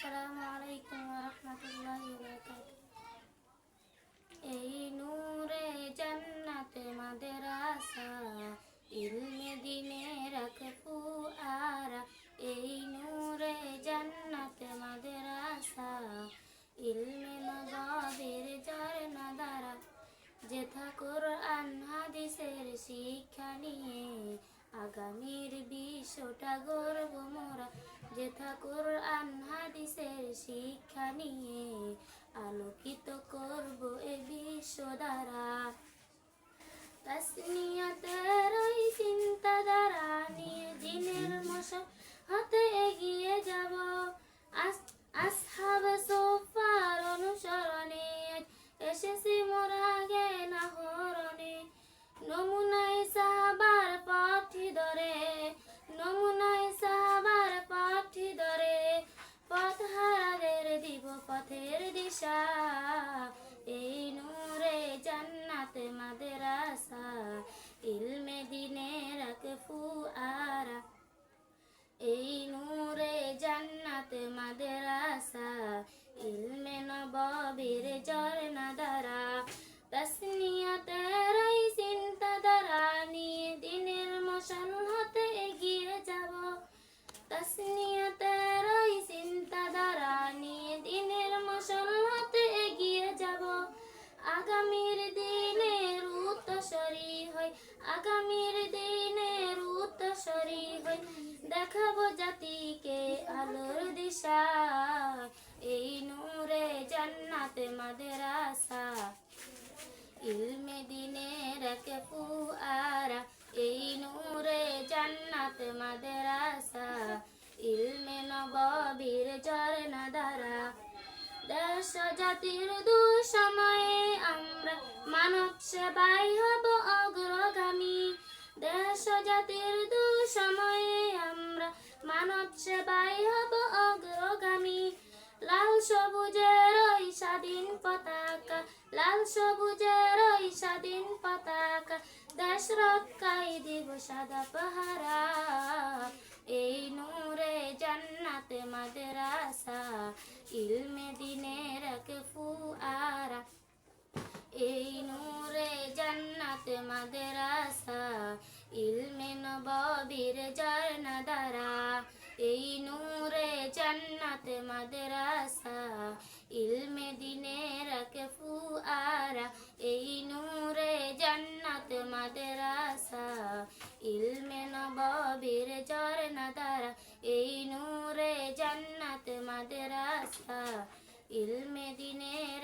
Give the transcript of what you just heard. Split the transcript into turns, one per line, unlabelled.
আসসালামু আলাইকুম ওয়া রাহমাতুল্লাহি ওয়া বারাকাতুহু। এই নূরে জান্নাতে মাদ্রাসা, ইলমে দিনের ফুয়ারা। এই নূরে জান্নাতে মাদ্রাসা, ইলমে নববীর ঝরনা ধারা। যেথা কুরআন হাদিসের শিক্ষা নিয়ে আগামীর বিশ্বটা গর্ব মোরা। যেথা কুরআন হাদিসের শিক্ষা নিয়ে আলোকিত করব এ বিশ্ব দ্বারা। তাসনিয়াতের ওই চিন্তাধারা নিয়ে দিনের মশাহতে এগিয়ে যাব। আসহাবে সোফার অনুসরণে এসেছি মোরা জ্ঞান আহরণে। নমুনায় সাহাবার পথি ধরে, নমুনায় সাহাবার পথি ধরে পথহারাদের দিব পথের দিশা। এই নূরে জান্নাতে মাদ্রাসা, ইলমে দিনের ফুয়ারা। এই নূরে জান্নাতে মাদ্রাসা, ইলমে নববীর ঝরনা ধারা। তাসনিয়াতের ওই চিন্তাধারা নিয়ে দিনের মশাল হতে এগিয়ে যাব। তাসনিয়াতের ওই চিন্তাধারা নিয়ে দিনের মশাল হতে এগিয়ে যাব। আগামীর দিনের উত্তরসূরি হই, আগামীর দিনের উত্তরসূরি হই দেখাবো জাতিকে আলোর দিশা। এই নূরে জান্নাতে মাদ্রাসা, ইলমে দিনের ফুয়ারা। এই নূরে জান্নাতে মাদ্রাসা, ইলমে নববীর ঝরনা ধারা। দেশ জাতির দুঃসময়ে আমরা মানব সেবায় হব অগ্রগামী। দেশ জাতির দুঃসময়ে আমরা মানব সেবায় হব অগ্রগামী। লাল সবুজের ওই স্বাধীন পতাকা, লাল সবুজের ওই স্বাধীন পতাকা দেশ রক্ষায় দিব সাদা পাহারা। এই নূরে জান্নাতে মাদ্রাসা, ইলমে দিনের ফুয়ারা। এই নূরে জান্নাতে মাদ্রাসা, ইলমে নববীর ঝরনা ধারা। এই নূরে জান্নাতে মাদ্রাসা, ইলমে দিনের ফুয়ারা। এই নূরে জান্নাতে মাদ্রাসা, ইলমে নববীর ঝরনা ধারা। এই নূরে জান্নাতে মাদ্রাসা, ইলমে দিনের